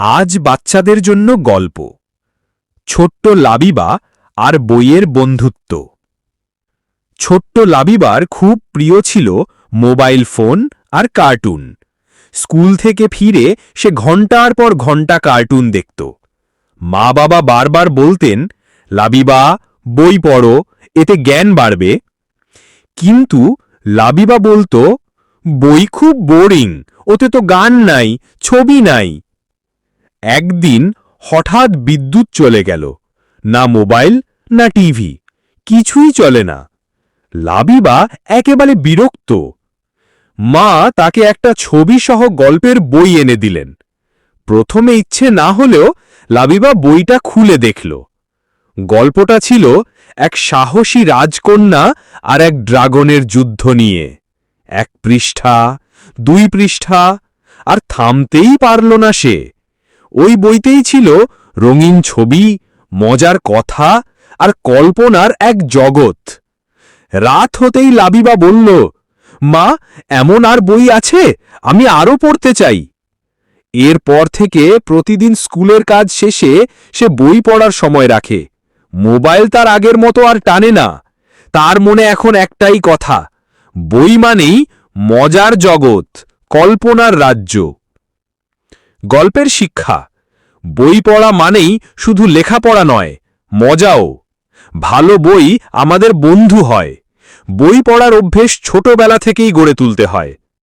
আজ বাচ্চাদের জন্য গল্প ছোট্ট লাবিবা আর বইয়ের বন্ধুত্ব। ছোট্ট লাবিবার খুব প্রিয় ছিল মোবাইল ফোন আর কার্টুন। স্কুল থেকে ফিরে সে ঘন্টার পর ঘন্টা কার্টুন দেখত। মা বাবা বারবার বলতেন, লাবিবা বই পড়ো, এতে জ্ঞান বাড়বে। কিন্তু লাবিবা বলতো, বই খুব বোরিং, ওতে তো গান নাই, ছবি নাই। একদিন হঠাৎ বিদ্যুৎ চলে গেল, না মোবাইল না টিভি, কিছুই চলে না। লাবিবা একেবারে বিরক্ত। মা তাকে একটা ছবিসহ গল্পের বই এনে দিলেন। প্রথমে ইচ্ছে না হলেও লাবিবা বইটা খুলে দেখল। গল্পটা ছিল এক সাহসী রাজকন্যা আর এক ড্রাগনের যুদ্ধ নিয়ে। 1 পৃষ্ঠা, 2 পৃষ্ঠা, আর থামতেই পারল না সে। ওই বইতেই ছিল রঙিন ছবি, মজার কথা আর কল্পনার এক জগৎ। রাত হতেই লাবিবা বলল, মা, এমন আর বই আছে? আমি আরও পড়তে চাই। এরপর থেকে প্রতিদিন স্কুলের কাজ শেষে সে বই পড়ার সময় রাখে। মোবাইল তার আগের মতো আর টানে না। তার মনে এখন একটাই কথা, বই মানেই মজার জগৎ, কল্পনার রাজ্য। গল্পের শিক্ষা: বই পড়া মানেই শুধু লেখাপড়া নয়, মজাও। ভালো বই আমাদের বন্ধু হয়। বই পড়ার অভ্যেস ছোটবেলা থেকেই গড়ে তুলতে হয়।